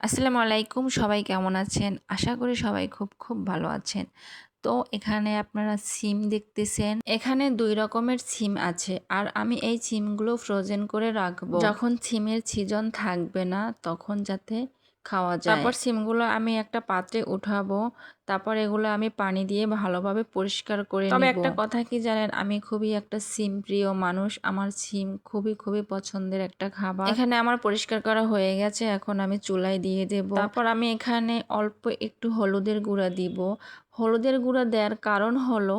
আসসালামু আলাইকুম, সবাই কেমন আছেন? আশা করি সবাই খুব ভালো আছেন। তো এখানে আপনারা সিম দেখতেছেন। এখানে ২ রকমের সিম আছে। আর আমি এই সিমগুলো ফ্রোজেন করে রাখবো। যখন সিমের সিজন থাকবে না তখন যাতে খাওয়া যায়। তারপর সিমগুলো আমি একটা পাত্রে উঠাবো। তারপর এগুলো আমি পানি দিয়ে ভালোভাবে পরিষ্কার করে নিব। তবে একটা কথা কি জানেন, আমি খুবই একটা সিম প্রিয় মানুষ। আমার সিম খুবই পছন্দের একটা খাবার। এখানে আমার পরিষ্কার করা হয়ে গেছে। এখন আমি চুলায় দিয়ে দেব। তারপর আমি এখানে অল্প একটু হলুদের গুঁড়া দিব। হলুদের গুঁড়া দেওয়ার কারণ হলো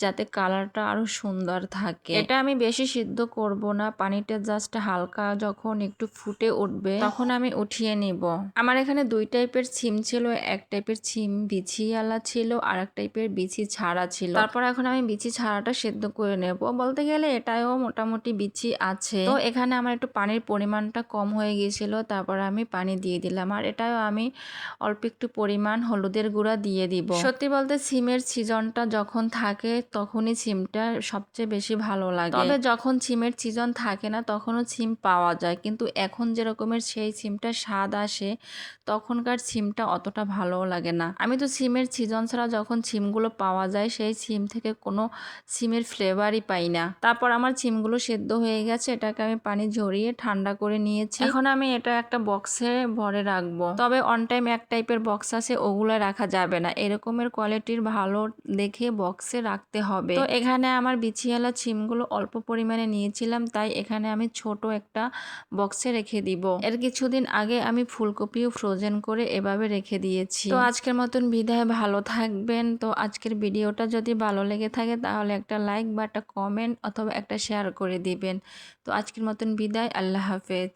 যাতে কালারটা আরো সুন্দর থাকে। এটা আমি বেশি সিদ্ধ করব না, পানিটা জাস্ট হালকা যখন একটু ফুটে উঠবে তখন আমি উঠিয়ে নিব। আমার এখানে ২ টাইপের সিম ছিল, এক টাইপের সিম বিছিওয়ালা ছিল আর এক টাইপের বিছি ছাড়া ছিল। তারপর এখন আমি বিছি ছাড়াটা সেদ্ধ করে নেব। বলতে গেলে এটাও মোটামুটি বিছি আছে। তো এখানে আমার একটু পানির পরিমাণটা কম হয়ে গিয়েছিল, তারপর আমি পানি দিয়ে দিলাম। আর এটাও আমি অল্প একটু পরিমাণ হলুদের গুঁড়া দিয়ে দিব। সত্যি বলতে সিমের সিজনটা যখন থাকে তখনই সিমটা সবচেয়ে বেশি ভালো লাগে। তবে যখন সিমের সিজন থাকে না তখনও সিম পাওয়া যায়, কিন্তু এখন যেরকমের সেই সিমটা স্বাদ আসে তখনকার সিমটা অতটা ভালোও লাগে না। আমি তো সিমের সিজন ছাড়া যখন সিমগুলো পাওয়া যায় সেই সিম থেকে কোনো সিমের ফ্লেভারই পাই না। তারপর আমার সিমগুলো সেদ্ধ হয়ে গেছে, এটাকে আমি পানি ঝরিয়ে ঠান্ডা করে নিয়েছি। এখন আমি এটা একটা বক্সে ভরে রাখবো। তবে অন টাইম এক টাইপের বক্স আছে, ওগুলো রাখা যাবে না। এরকমের কোয়ালিটির ভালো দেখে বক্সে রাখতে হবে। তো এখানে আমার বিছিওয়ালা সিমগুলো অল্প পরিমাণে নিয়েছিলাম, তাই এখানে আমি ছোট একটা বক্সে রেখে দিব। এর কিছুদিন আগে আমি ফুলকপিও ফ্রোজেন করে এভাবে রেখে দিয়েছি। তো আজকের মতন বিদায়, ভালো থাকবেন। তো আজকের ভিডিওটা যদি ভালো লেগে থাকে তাহলে একটা লাইক বা একটা কমেন্ট অথবা একটা শেয়ার করে দিবেন। তো আজকের মতন বিদায়, আল্লাহ হাফেজ।